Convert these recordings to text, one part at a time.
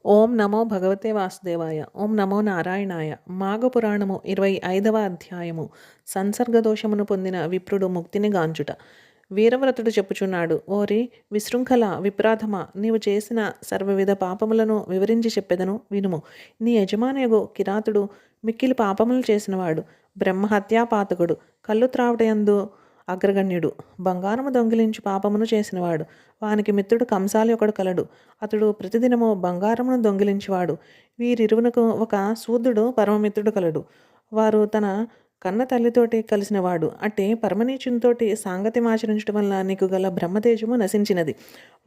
ఓం నమో భగవతే వాసుదేవాయ. ఓం నమో నారాయణాయ. మాఘపురాణము 25వ అధ్యాయము. సంసర్గదోషమును పొందిన విప్రుడు ముక్తిని గాంచుట. వీరవ్రతుడు చెప్పుచున్నాడు. ఓరి విశృంఖల విప్రాధమ, నీవు చేసిన సర్వవిధ పాపములను వివరించి చెప్పెదను వినుము. నీ యజమానియగు కిరాతుడు మిక్కిలి పాపములు చేసినవాడు, బ్రహ్మహత్యాపాతకుడు, కళ్ళు త్రావుటయందు అగ్రగణ్యుడు, బంగారము దొంగిలించి పాపమును చేసినవాడు. వానికి మిత్రుడు కంసాలి ఒకడు కలడు. అతడు ప్రతిదినము బంగారమును దొంగిలించేవాడు. వీరిరువునకు ఒక శూద్రుడు పరమమిత్రుడు కలడు. వారు తన కన్న తల్లితోటి కలిసినవాడు. అట్టి పరమనీచునితోటి సాంగత్యమాచరించడం వల్ల నీకు గల బ్రహ్మతేజము నశించినది.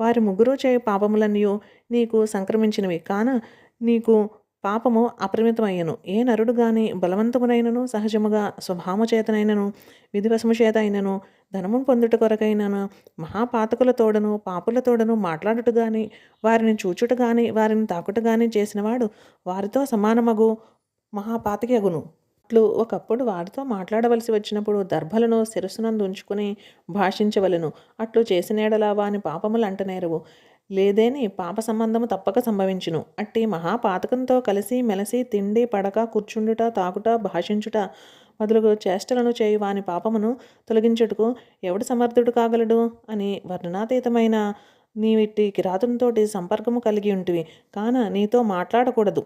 వారి ముగ్గురు చేయ పాపములన్నీ నీకు సంక్రమించినవి కాన నీకు పాపము అపరిమితమయ్యను. ఏ నరుడు గాని బలవంతమునైనను, సహజముగా స్వభావము చేతనైనను, విధివశము చేత అయినను, ధనమును పొందుట కొరకైనను, మహాపాతకుల తోడను పాపుల తోడను మాట్లాడుట గాని, వారిని చూచుట గాని, వారిని తాకుట గాని చేసినవాడు వారితో సమానమగు మహాపాతకి అగును. అట్లు ఒకప్పుడు వారితో మాట్లాడవలసి వచ్చినప్పుడు దర్భలను శిరస్సునందు ఉంచుకుని భాషించవలను. అట్లు చేసినేడలా వాని పాపములు అంటనేరవు. లేదేని పాప సంబంధము తప్పక సంభవించును. అట్టి మహాపాతకంతో కలిసి మెలసి తిండి పడక కూర్చుండుట తాకుట భాషించుట మొదలగు చేష్టలను చేయు వాని పాపమును తొలగించుటకు ఎవడు సమర్థుడు కాగలడు అని వర్ణనాతీతమైన నీవిట్టి కిరాతునితోటి సంపర్కము కలిగి ఉంటివి కాన నీతో మాట్లాడకూడదు.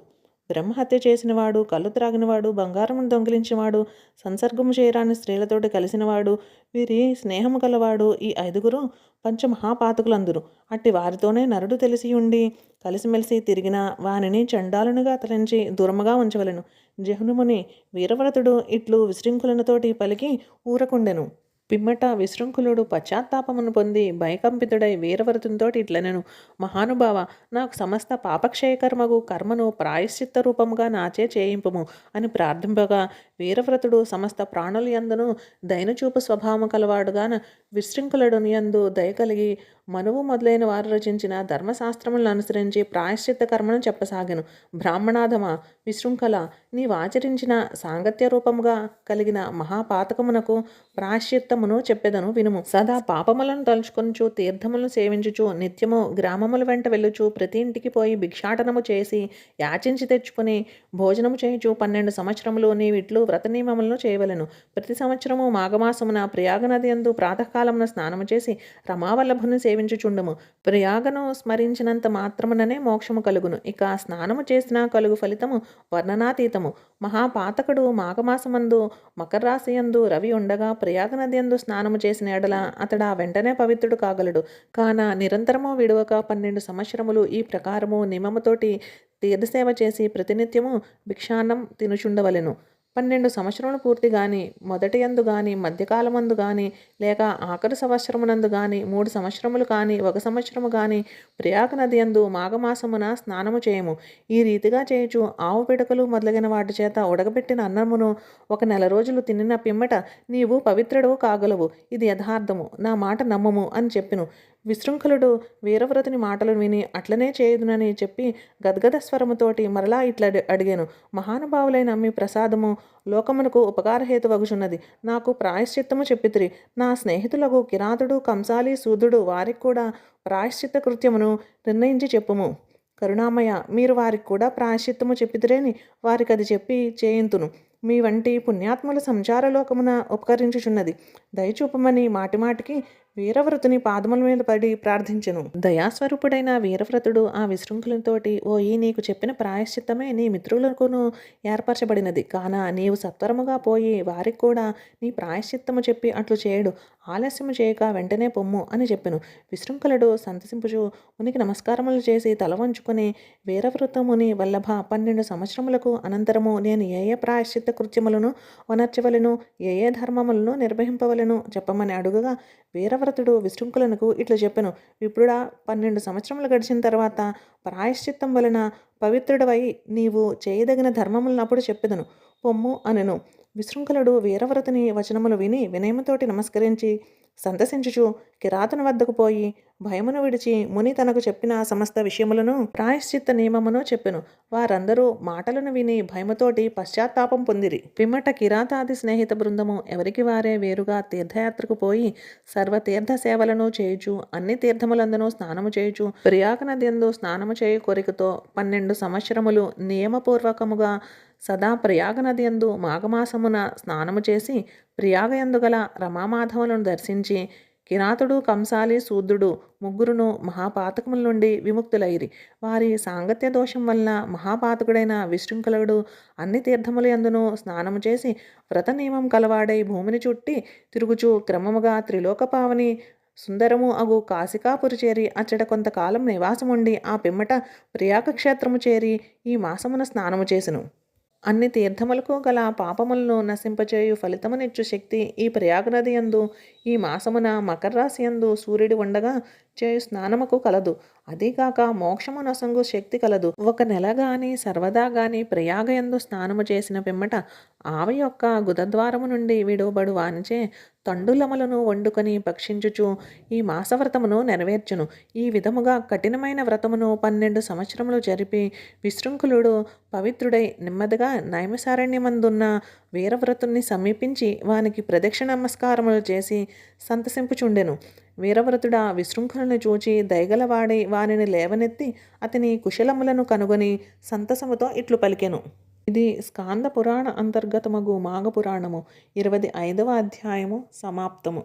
బ్రహ్మహత్య చేసినవాడు, కళ్ళు త్రాగినవాడు, బంగారమును దొంగిలించినవాడు, సంసర్గము చేయరాని స్త్రీలతోటి కలిసినవాడు, వీరి స్నేహము గలవాడు ఈ ఐదుగురు పంచమహాపాతకులందురు. అట్టి వారితోనే నరుడు తెలిసి ఉండి కలిసిమెలిసి తిరిగిన వానిని చండాలునిగా తలంచి దూరముగా ఉంచవలెను. జహ్నుముని వీరవ్రతుడు ఇట్లు విశృంఖలనతోటి పలికి ఊరకుండెను. పిమ్మట విశృంఖలుడు పశ్చాత్తాపమును పొంది భయకంపితుడై వీరవ్రతునితోటి ఇట్లనెను. మహానుభావ, నాకు సమస్త పాపక్షయకర్మగు కర్మను ప్రాయశ్చిత్త రూపముగా నాచే చేయింపుము అని ప్రార్థింపగా వీరవ్రతుడు సమస్త ప్రాణుల యందును దైనచూపు స్వభావము కలవాడుగాన విశృంఖలుడుని యందు దయ కలిగి మనువు మొదలైన వారు రచించిన ధర్మశాస్త్రములను అనుసరించి ప్రాయశ్చిత్త కర్మను చెప్పసాగెను. బ్రాహ్మణాధమ విశృంఖల, నీవాచరించిన సాంగత్య రూపముగా కలిగిన మహాపాతకమునకు ప్రాయశ్చిత్తమును చెప్పెదను వినుము. సదా పాపములను తలుచుకొనుచు తీర్థములను సేవించుచు నిత్యము గ్రామముల వెంట వెళ్ళుచు ప్రతి ఇంటికి పోయి భిక్షాటనము చేసి యాచించి తెచ్చుకుని భోజనము చేయుచు 12 సంవత్సరములు నీవిట్లు వ్రత నియమములను చేయవలెను. ప్రతి సంవత్సరము మాఘమాసమున ప్రయాగ నది యందు ప్రాతకాలమున స్నానము చేసి రమావల్లభుని సేవించుచుండము. ప్రయాగను స్మరించినంత మాత్రముననే మోక్షము కలుగును. ఇక స్నానము చేసిన కలుగు ఫలితము వర్ణనాతీతము. మహాపాతకుడు మాఘమాసమందు మకర రాశి యందు రవి ఉండగా ప్రయాగ నది యందు స్నానము చేసిన ఎడల అతడా వెంటనే పవిత్రుడు కాగలడు. కాన నిరంతరము విడువక 12 సంవత్సరములు ఈ ప్రకారము నియమముతోటి తీర్థసేవ చేసి ప్రతినిత్యము భిక్షాన్నం తినుచుండవలెను. 12 సంవత్సరములు పూర్తి గాని మొదటి యందు గాని మధ్యకాలమందు గాని లేక ఆఖరి సంవత్సరమునందు గాని 3 సంవత్సరములు కాని 1 సంవత్సరము గాని ప్రయాగ నది యందు మాఘమాసమున స్నానము చేయము. ఈ రీతిగా చేయుచు ఆవు పిడకలు మొదలగిన వాటి చేత ఉడకబెట్టిన అన్నమును 1 నెల రోజులు తినిన పిమ్మట నీవు పవిత్రుడు కాగలవు. ఇది యథార్థము, నా మాట నమ్ముము అని చెప్పెను. విశృంఖలుడు వీరవ్రతుని మాటలు విని అట్లనే చేయుదునని చెప్పి గద్గద స్వరముతోటి మరలా ఇట్లా అడిగాను. మహానుభావులైన మీ ప్రసాదము లోకమునకు ఉపకారహేతువగుచున్నది. నాకు ప్రాయశ్చిత్తము చెప్పితిరి. నా స్నేహితులకు కిరాతుడు కంసాలి శూద్రుడు వారికి కూడా ప్రాయశ్చిత్త కృత్యమును నిర్ణయించి చెప్పుము. కరుణామయ, మీరు వారికి కూడా ప్రాయశ్చిత్తము చెప్పితిరేని వారికి అది చెప్పి చేయింతును. మీ వంటి పుణ్యాత్ముల సంచారలోకమున ఉపకరించుచున్నది. దయచూపమని మాటిమాటికి వీరవ్రతుని పాదముల మీద పడి ప్రార్థించెను. దయాస్వరూపుడైన వీరవ్రతుడు ఆ విశృంఖలతోటి, ఓయి నీకు చెప్పిన ప్రాయశ్చిత్తమే నీ మిత్రులకును ఏర్పరచబడినది కాన నీవు సత్వరముగా పోయి వారికి కూడా నీ ప్రాయశ్చిత్తము చెప్పి అట్లు చేయడు. ఆలస్యము చేయక వెంటనే పొమ్ము అని చెప్పెను. విశృంఖలుడు సంతసింపుచు మునికి నమస్కారములు చేసి తల వంచుకొని, వీరవ్రతముని వల్లభ, 12 సంవత్సరములకు అనంతరము నేను ఏ ఏ ప్రాయశ్చిత్త కృత్యములను వనర్చవలను, ఏ ఏ ధర్మములను నిర్వహింపవలను చెప్పమని అడుగగా వీరవ్రతుడు విశృంఖలనకు ఇట్లా చెప్పెను. విప్రుడా, 12 సంవత్సరములు గడిచిన తర్వాత ప్రాయశ్చిత్తం వలన పవిత్రుడవై నీవు చేయదగిన ధర్మములను అప్పుడు చెప్పెదను, పొమ్ము అనెను. విశృంఖలుడు వీరవ్రతుని వచనములు విని వినయముతోటి నమస్కరించి సంతసించుచు కిరాతుని వద్దకు పోయి భయమును విడిచి ముని తనకు చెప్పిన సమస్త విషయములను ప్రాయశ్చిత్త నియమమును చెప్పెను. వారందరూ మాటలను విని భయముతోటి పశ్చాత్తాపం పొందిరి. పిమ్మట కిరాతాది స్నేహిత బృందము ఎవరికి వారే వేరుగా తీర్థయాత్రకు పోయి సర్వతీర్థ సేవలను చేయుచు అన్ని తీర్థములందును స్నానము చేయుచు ప్రయాగ నది యందు స్నానము చేయు కోరికతో 12 సంవత్సరములు నియమపూర్వకముగా సదా ప్రయాగ నది యందు మాఘమాసమున స్నానము చేసి ప్రయాగ యందు గల రమామాధవులను దర్శించి కిరాతుడు కంసాలి శూద్రుడు ముగ్గురును మహాపాతకముల నుండి విముక్తులైరి. వారి సాంగత్య దోషం వలన మహాపాతకుడైన విశృంఖలుడు అన్ని తీర్థముల యందును స్నానము చేసి వ్రత నియమం కలవాడై భూమిని చుట్టి తిరుగుచు క్రమముగా త్రిలోకపావని సుందరము అగు కాశికాపురి చేరి అచ్చట కొంతకాలం నివాసముండి ఆ పిమ్మట ప్రయాగ క్షేత్రము చేరి ఈ మాసమున స్నానము చేసెను. అన్ని తీర్థములకు గల పాపములను నశింపచేయు ఫలితమునిచ్చు శక్తి ఈ ప్రయాగ నది యందు ఈ మాసమున మకర రాశి యందు సూర్యుడు ఉండగా చేయు స్నానముకు కలదు. అదీగాక మోక్షము నొసంగు శక్తి కలదు. ఒక నెల గాని సర్వదా గాని ప్రయాగ యందు స్నానము చేసిన పిమ్మట ఆవి యొక్క గుదద్వారము నుండి విడువబడు వానిచే తండులములను వండుకొని భక్షించుచు ఈ మాసవ్రతమును నెరవేర్చును. ఈ విధముగా కఠినమైన వ్రతమును 12 సంవత్సరములు జరిపి విశృంఖలుడు పవిత్రుడై నెమ్మదిగా నైమిసారణ్యమందున్న వీరవ్రతుణ్ణి సమీపించి వానికి ప్రదక్షిణ నమస్కారములు చేసి సంతసింపుచుండెను. వీరవ్రతుడా విశృంఖలను చూచి దయగలవాడై వానిని లేవనెత్తి అతని కుశలములను కనుగొని సంతసముతో ఇట్లు పలికెను. ఇది స్కాంద పురాణ అంతర్గతమగు మాఘపురాణము 25వ అధ్యాయము సమాప్తము.